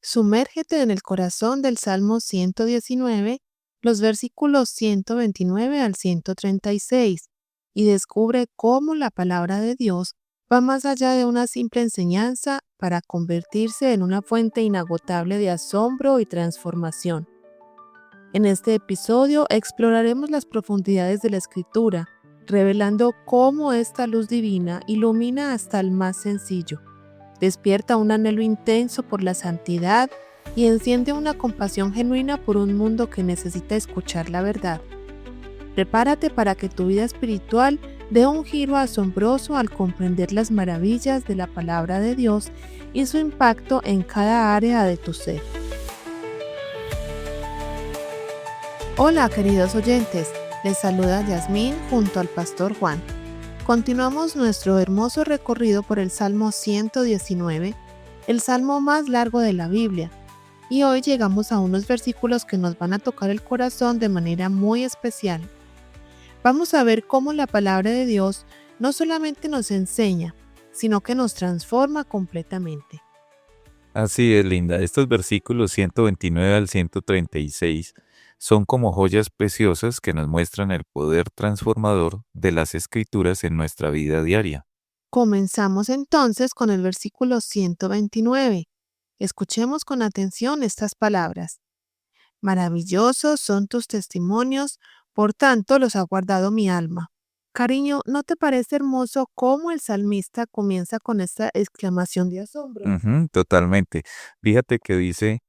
Sumérgete en el corazón del Salmo 119, los versículos 129 al 136, y descubre cómo la palabra de Dios va más allá de una simple enseñanza para convertirse en una fuente inagotable de asombro y transformación. En este episodio exploraremos las profundidades de la Escritura, revelando cómo esta luz divina ilumina hasta el más sencillo, despierta un anhelo intenso por la santidad y enciende una compasión genuina por un mundo que necesita escuchar la verdad. Prepárate para que tu vida espiritual dé un giro asombroso al comprender las maravillas de la palabra de Dios y su impacto en cada área de tu ser. Hola, queridos oyentes, les saluda Yasmín junto al pastor Juan. Continuamos nuestro hermoso recorrido por el Salmo 119, el salmo más largo de la Biblia, y hoy llegamos a unos versículos que nos van a tocar el corazón de manera muy especial. Vamos a ver cómo la palabra de Dios no solamente nos enseña, sino que nos transforma completamente. Así es, Linda. Estos versículos 129 al 136 son como joyas preciosas que nos muestran el poder transformador de las Escrituras en nuestra vida diaria. Comenzamos entonces con el versículo 129. Escuchemos con atención estas palabras. Maravillosos son tus testimonios, por tanto los ha guardado mi alma. Cariño, ¿no te parece hermoso cómo el salmista comienza con esta exclamación de asombro? Ujú, totalmente. Fíjate que dice,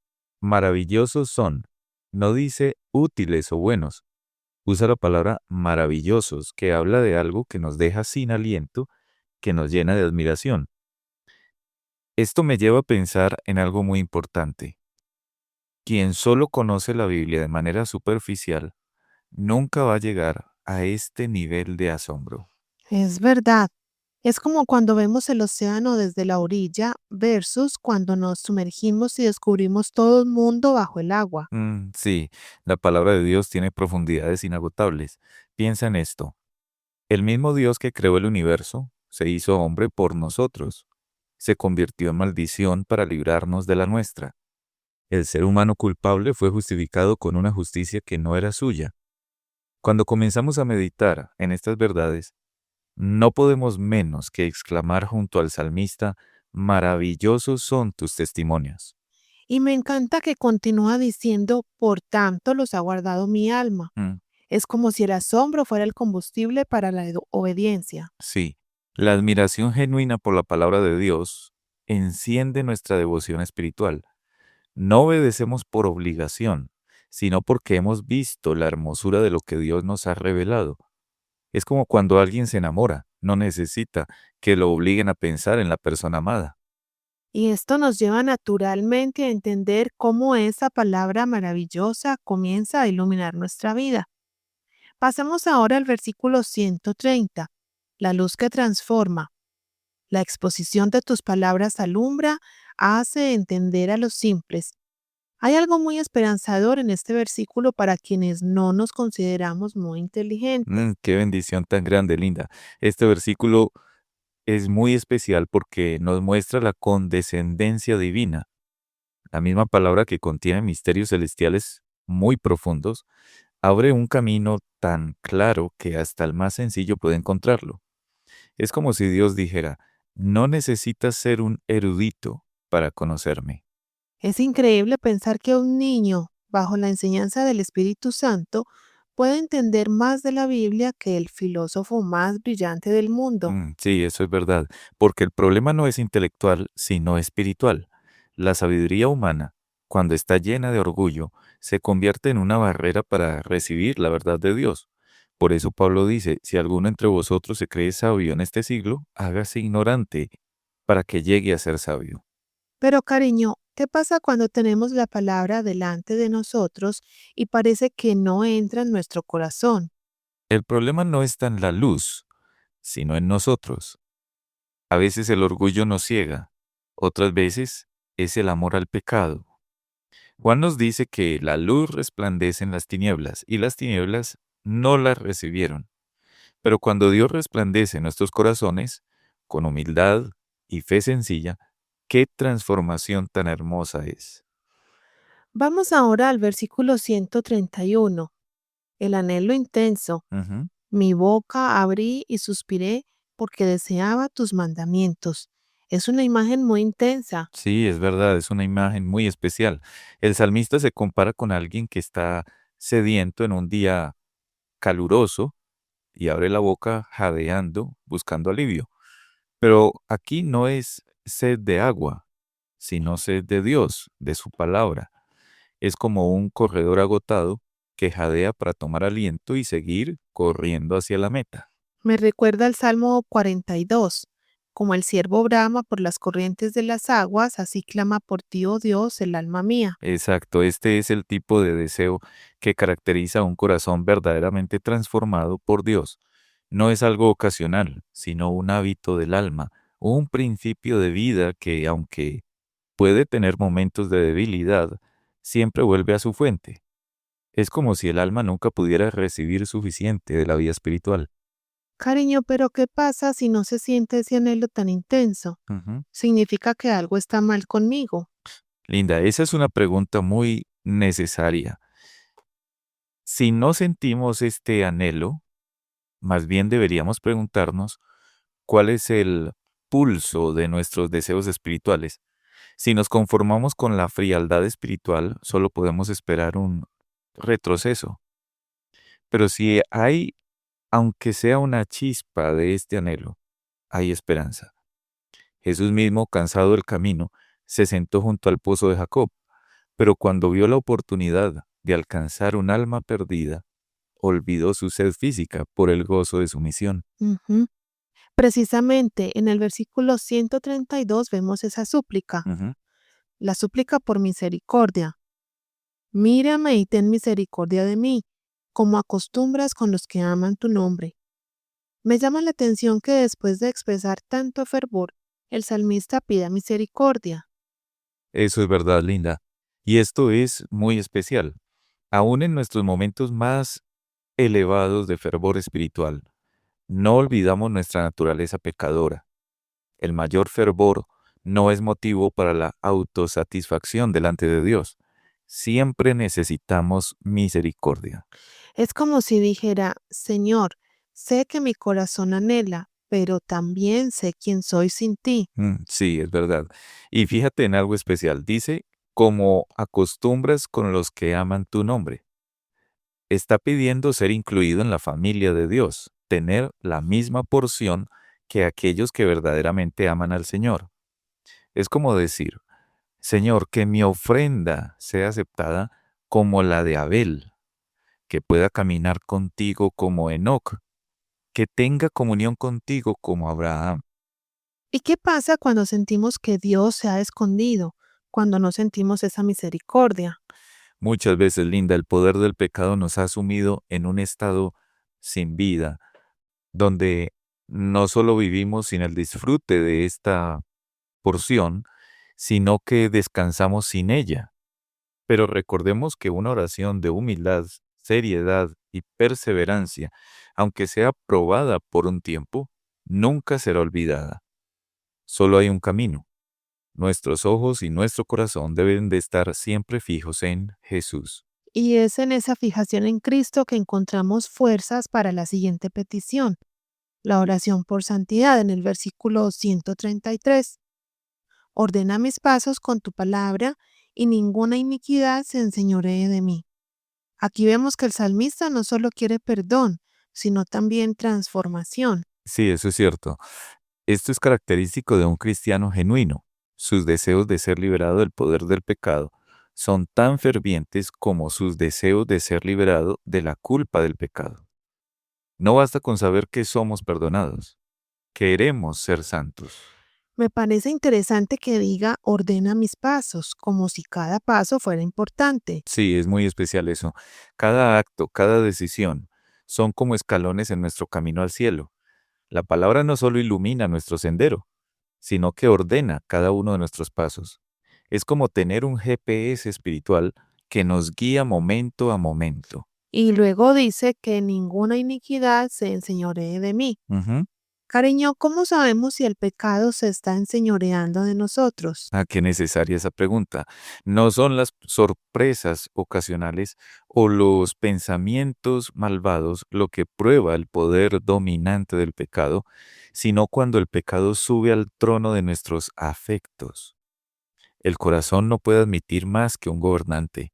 maravillosos son. No dice útiles o buenos. Usa la palabra maravillosos, que habla de algo que nos deja sin aliento, que nos llena de admiración. Esto me lleva a pensar en algo muy importante. Quien solo conoce la Biblia de manera superficial nunca va a llegar a este nivel de asombro. Es verdad. Es como cuando vemos el océano desde la orilla versus cuando nos sumergimos y descubrimos todo el mundo bajo el agua. Sí, la palabra de Dios tiene profundidades inagotables. Piensa en esto. El mismo Dios que creó el universo se hizo hombre por nosotros. Se convirtió en maldición para librarnos de la nuestra. El ser humano culpable fue justificado con una justicia que no era suya. Cuando comenzamos a meditar en estas verdades, no podemos menos que exclamar junto al salmista, maravillosos son tus testimonios. Y me encanta que continúa diciendo, por tanto los ha guardado mi alma. Mm, Es como si el asombro fuera el combustible para la obediencia. sí, la admiración genuina por la palabra de Dios enciende nuestra devoción espiritual. No obedecemos por obligación, sino porque hemos visto la hermosura de lo que Dios nos ha revelado. Es como cuando alguien se enamora, no necesita que lo obliguen a pensar en la persona amada. Y esto nos lleva naturalmente a entender cómo esa palabra maravillosa comienza a iluminar nuestra vida. Pasemos ahora al versículo 130, la luz que transforma. La exposición de tus palabras alumbra, hace entender a los simples. Hay algo muy esperanzador en este versículo para quienes no nos consideramos muy inteligentes. Qué bendición tan grande, Linda. Este versículo es muy especial porque nos muestra la condescendencia divina. La misma palabra que contiene misterios celestiales muy profundos, abre un camino tan claro que hasta el más sencillo puede encontrarlo. Es como si Dios dijera, no necesitas ser un erudito para conocerme. Es increíble pensar que un niño, bajo la enseñanza del Espíritu Santo, puede entender más de la Biblia que el filósofo más brillante del mundo. Sí, eso es verdad, porque el problema no es intelectual, sino espiritual. La sabiduría humana, cuando está llena de orgullo, se convierte en una barrera para recibir la verdad de Dios. Por eso Pablo dice, si alguno entre vosotros se cree sabio en este siglo, hágase ignorante para que llegue a ser sabio. Pero cariño, ¿qué pasa cuando tenemos la palabra delante de nosotros y parece que no entra en nuestro corazón? El problema no está en la luz, sino en nosotros. A veces el orgullo nos ciega, otras veces es el amor al pecado. Juan nos dice que la luz resplandece en las tinieblas y las tinieblas no las recibieron. Pero cuando Dios resplandece en nuestros corazones, con humildad y fe sencilla, Qué transformación tan hermosa es. Vamos ahora al versículo 131. El anhelo intenso. Ujú. Mi boca abrí y suspiré porque deseaba tus mandamientos. Es una imagen muy intensa. Sí, es verdad, es una imagen muy especial. El salmista se compara con alguien que está sediento en un día caluroso y abre la boca jadeando, buscando alivio. Pero aquí no es sed de agua, sino sed de Dios, de su palabra. Es como un corredor agotado que jadea para tomar aliento y seguir corriendo hacia la meta. Me recuerda al Salmo 42. Como el siervo brama por las corrientes de las aguas, así clama por ti, oh Dios, el alma mía. Exacto, este es el tipo de deseo que caracteriza a un corazón verdaderamente transformado por Dios. No es algo ocasional, sino un hábito del alma, un principio de vida que, aunque puede tener momentos de debilidad, siempre vuelve a su fuente. Es como si el alma nunca pudiera recibir suficiente de la vida espiritual. Cariño, pero ¿qué pasa si no se siente ese anhelo tan intenso? Ujú. Significa que algo está mal conmigo. Linda, esa es una pregunta muy necesaria. Si no sentimos este anhelo, más bien deberíamos preguntarnos cuál es el pulso de nuestros deseos espirituales. Si nos conformamos con la frialdad espiritual, solo podemos esperar un retroceso. Pero si hay, aunque sea una chispa de este anhelo, hay esperanza. Jesús mismo, cansado del camino, se sentó junto al pozo de Jacob, pero cuando vio la oportunidad de alcanzar un alma perdida, olvidó su sed física por el gozo de su misión. Ujú. Precisamente en el versículo 132 vemos esa súplica, Ujú. la súplica por misericordia. Mírame y ten misericordia de mí, como acostumbras con los que aman tu nombre. Me llama la atención que después de expresar tanto fervor, el salmista pida misericordia. Eso es verdad, Linda. Y esto es muy especial. Aún en nuestros momentos más elevados de fervor espiritual, no olvidamos nuestra naturaleza pecadora. El mayor fervor no es motivo para la autosatisfacción delante de Dios. Siempre necesitamos misericordia. Es como si dijera, Señor, sé que mi corazón anhela, pero también sé quién soy sin ti. Sí, es verdad. Y fíjate en algo especial. Dice, como acostumbras con los que aman tu nombre. Está pidiendo ser incluido en la familia de Dios, tener la misma porción que aquellos que verdaderamente aman al Señor. Es como decir, Señor, que mi ofrenda sea aceptada como la de Abel, que pueda caminar contigo como Enoc, que tenga comunión contigo como Abraham. ¿Y qué pasa cuando sentimos que Dios se ha escondido, cuando no sentimos esa misericordia? Muchas veces, Linda, el poder del pecado nos ha sumido en un estado sin vida, donde no solo vivimos sin el disfrute de esta porción, sino que descansamos sin ella. Pero recordemos que una oración de humildad, seriedad y perseverancia, aunque sea probada por un tiempo, nunca será olvidada. Solo hay un camino. Nuestros ojos y nuestro corazón deben de estar siempre fijos en Jesús. Y es en esa fijación en Cristo que encontramos fuerzas para la siguiente petición, la oración por santidad en el versículo 133. Ordena mis pasos con tu palabra y ninguna iniquidad se enseñoree de mí. Aquí vemos que el salmista no solo quiere perdón, sino también transformación. Sí, eso es cierto. Esto es característico de un cristiano genuino. Sus deseos de ser liberado del poder del pecado son tan fervientes como sus deseos de ser liberado de la culpa del pecado. No basta con saber que somos perdonados. Queremos ser santos. Me parece interesante que diga ordena mis pasos, como si cada paso fuera importante. Sí, es muy especial eso. Cada acto, cada decisión son como escalones en nuestro camino al cielo. La palabra no solo ilumina nuestro sendero, sino que ordena cada uno de nuestros pasos. Es como tener un GPS espiritual que nos guía momento a momento. Y luego dice que ninguna iniquidad se enseñoree de mí. Ujú. Cariño, ¿cómo sabemos si el pecado se está enseñoreando de nosotros? Ah, qué necesaria esa pregunta. No son las sorpresas ocasionales o los pensamientos malvados lo que prueba el poder dominante del pecado, sino cuando el pecado sube al trono de nuestros afectos. El corazón no puede admitir más que un gobernante.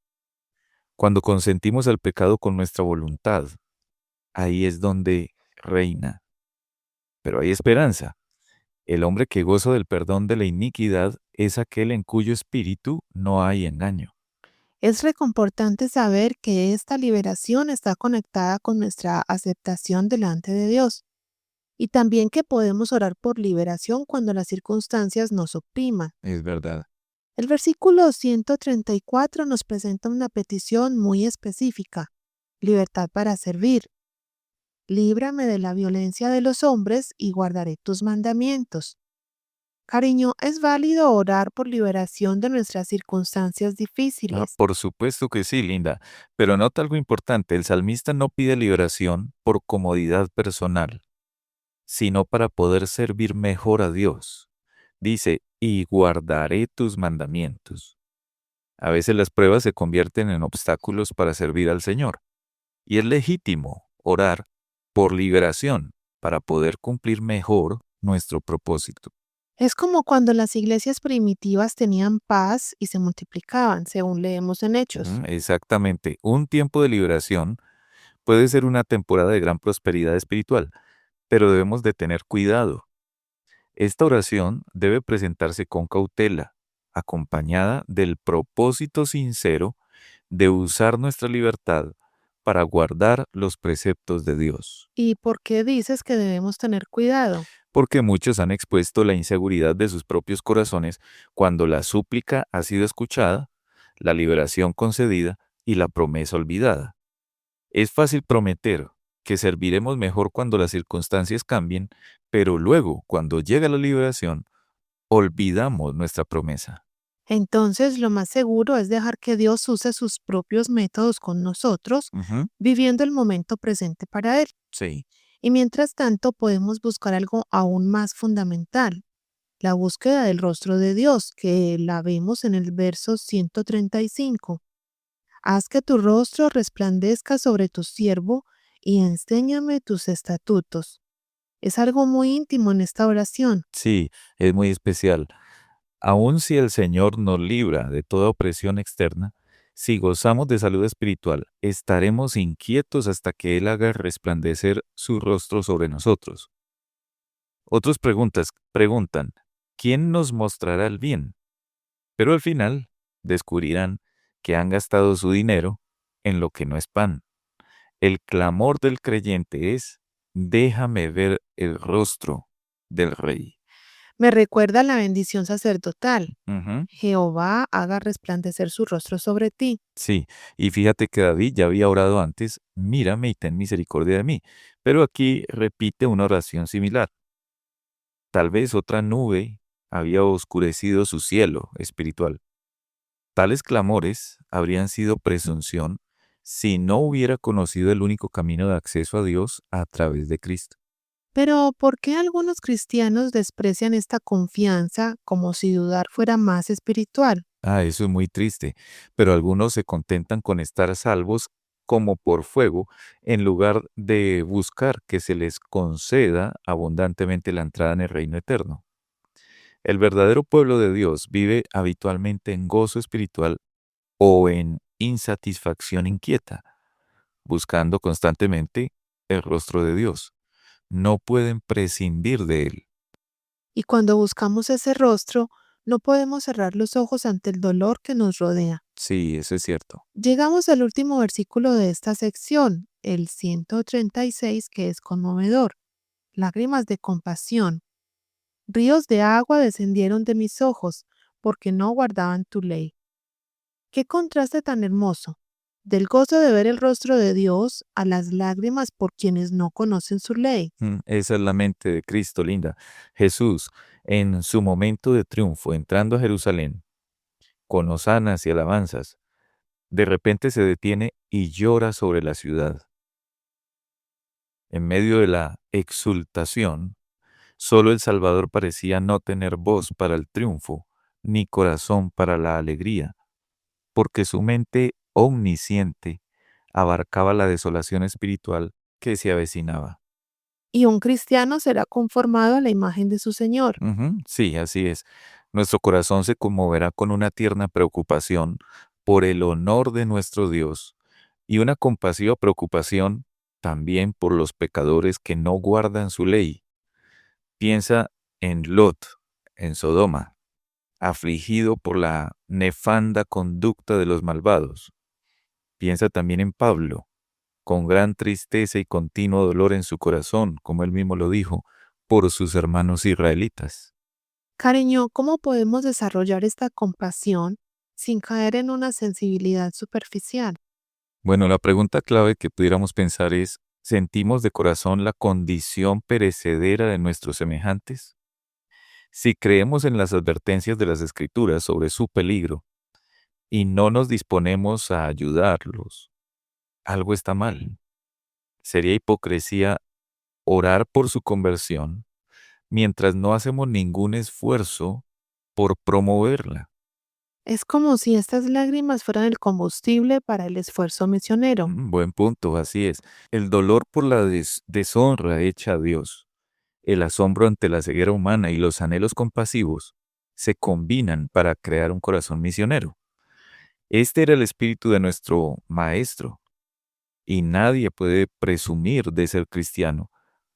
Cuando consentimos al pecado con nuestra voluntad, ahí es donde reina. Pero hay esperanza. El hombre que goza del perdón de la iniquidad es aquel en cuyo espíritu no hay engaño. Es reconfortante saber que esta liberación está conectada con nuestra aceptación delante de Dios y también que podemos orar por liberación cuando las circunstancias nos opriman. Es verdad. El versículo 134 nos presenta una petición muy específica: libertad para servir. Líbrame de la violencia de los hombres y guardaré tus mandamientos. Cariño, es válido orar por liberación de nuestras circunstancias Ah, difíciles. por supuesto que sí, Linda. Pero nota algo importante, el salmista no pide liberación por comodidad personal, sino para poder servir mejor a Dios. Dice, y guardaré tus mandamientos. A veces las pruebas se convierten en obstáculos para servir al Señor. Y es legítimo orar por liberación para poder cumplir mejor nuestro propósito. Es como cuando las iglesias primitivas tenían paz y se multiplicaban, según leemos en Hechos. Exactamente. Un tiempo de liberación puede ser una temporada de gran prosperidad espiritual, pero debemos de tener cuidado. Esta oración debe presentarse con cautela, acompañada del propósito sincero de usar nuestra libertad para guardar los preceptos de Dios. ¿Y por qué dices que debemos tener cuidado? Porque muchos han expuesto la inseguridad de sus propios corazones cuando la súplica ha sido escuchada, la liberación concedida y la promesa olvidada. Es fácil prometer que serviremos mejor cuando las circunstancias cambien, pero luego, cuando llega la liberación, olvidamos nuestra promesa. Entonces, lo más seguro es dejar que Dios use sus propios métodos con nosotros, Ujú. viviendo el momento presente para Él. Sí, Y mientras tanto, podemos buscar algo aún más fundamental: la búsqueda del rostro de Dios, que la vemos en el verso 135. Haz que tu rostro resplandezca sobre tu siervo y enséñame tus estatutos. Es algo muy íntimo en esta oración. sí, es muy especial. Aun si el Señor nos libra de toda opresión externa, si gozamos de salud espiritual, estaremos inquietos hasta que Él haga resplandecer su rostro sobre nosotros. Otros preguntan, ¿quién nos mostrará el bien? Pero al final descubrirán que han gastado su dinero en lo que no es pan. El clamor del creyente es, déjame ver el rostro del Rey. Me recuerda la bendición sacerdotal: Ujú. Jehová haga resplandecer su rostro sobre ti. Sí, y fíjate que David ya había orado antes, mírame y ten misericordia de mí, pero aquí repite una oración similar. Tal vez otra nube había oscurecido su cielo espiritual. Tales clamores habrían sido presunción si no hubiera conocido el único camino de acceso a Dios a través de Cristo. Pero ¿por qué algunos cristianos desprecian esta confianza como si dudar fuera más espiritual? Ah, eso es muy triste, pero algunos se contentan con estar salvos como por fuego en lugar de buscar que se les conceda abundantemente la entrada en el reino eterno. El verdadero pueblo de Dios vive habitualmente en gozo espiritual o en insatisfacción inquieta, buscando constantemente el rostro de Dios. No pueden prescindir de él. Y cuando buscamos ese rostro, no podemos cerrar los ojos ante el dolor que nos rodea. Sí, eso es cierto. Llegamos al último versículo de esta sección, el 136, que es conmovedor. Lágrimas de compasión. Ríos de agua descendieron de mis ojos, porque no guardaban tu ley. Qué contraste tan hermoso, del gozo de ver el rostro de Dios a las lágrimas por quienes no conocen su ley. Esa es la mente de Cristo, linda. Jesús, en su momento de triunfo, entrando a Jerusalén, con hosanas y alabanzas, de repente se detiene y llora sobre la ciudad. En medio de la exultación, Solo el Salvador parecía no tener voz para el triunfo, ni corazón para la alegría, porque su mente omnisciente abarcaba la desolación espiritual que se avecinaba. Y un cristiano será conformado a la imagen de su Señor. Ujú, sí, así es. Nuestro corazón se conmoverá con una tierna preocupación por el honor de nuestro Dios y una compasiva preocupación también por los pecadores que no guardan su ley. Piensa en Lot, en Sodoma, afligido por la nefanda conducta de los malvados. Piensa también en Pablo, con gran tristeza y continuo dolor en su corazón, como él mismo lo dijo, por sus hermanos israelitas. Cariño, ¿cómo podemos desarrollar esta compasión sin caer en una sensibilidad superficial? Bueno, la pregunta clave que pudiéramos pensar es, ¿sentimos de corazón la condición perecedera de nuestros semejantes? Si creemos en las advertencias de las Escrituras sobre su peligro y no nos disponemos a ayudarlos, algo está mal. Sería hipocresía orar por su conversión mientras no hacemos ningún esfuerzo por promoverla. Es como si estas lágrimas fueran el combustible para el esfuerzo misionero. Buen punto, así es. El dolor por la deshonra hecha a Dios, el asombro ante la ceguera humana y los anhelos compasivos se combinan para crear un corazón misionero. Este era el espíritu de nuestro Maestro, y nadie puede presumir de ser cristiano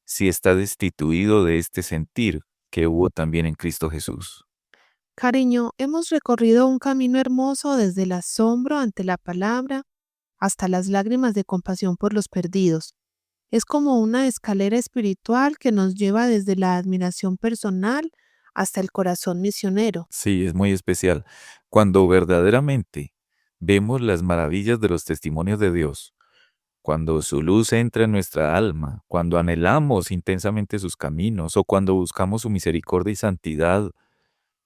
si está destituido de este sentir que hubo también en Cristo Jesús. Cariño, hemos recorrido un camino hermoso desde el asombro ante la palabra hasta las lágrimas de compasión por los perdidos. Es como una escalera espiritual que nos lleva desde la admiración personal hasta el corazón misionero. Sí, es muy especial. Cuando verdaderamente vemos las maravillas de los testimonios de Dios, cuando su luz entra en nuestra alma, cuando anhelamos intensamente sus caminos, o cuando buscamos su misericordia y santidad,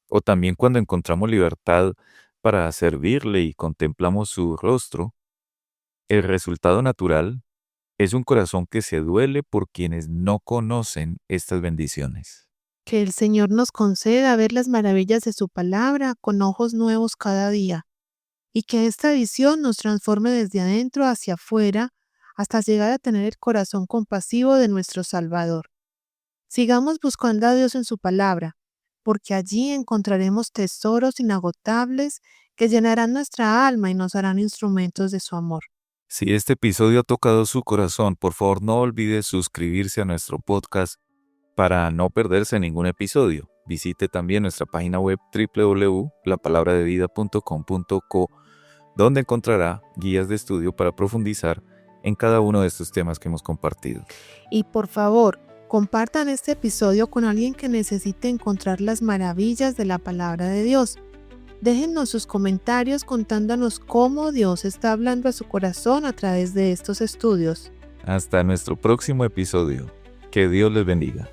o también cuando encontramos libertad para servirle y contemplamos su rostro, el resultado natural es un corazón que se duele por quienes no conocen estas bendiciones. Que el Señor nos conceda ver las maravillas de su palabra con ojos nuevos cada día, y que esta visión nos transforme desde adentro hacia afuera hasta llegar a tener el corazón compasivo de nuestro Salvador. Sigamos buscando a Dios en su palabra, porque allí encontraremos tesoros inagotables que llenarán nuestra alma y nos harán instrumentos de su amor. Si este episodio ha tocado su corazón, por favor no olvide suscribirse a nuestro podcast para no perderse ningún episodio. Visite también nuestra página web www.lapalabradevida.com.co, donde encontrará guías de estudio para profundizar en cada uno de estos temas que hemos compartido. Y por favor, compartan este episodio con alguien que necesite encontrar las maravillas de la palabra de Dios. Déjennos sus comentarios contándonos cómo Dios está hablando a su corazón a través de estos estudios. Hasta nuestro próximo episodio. Que Dios les bendiga.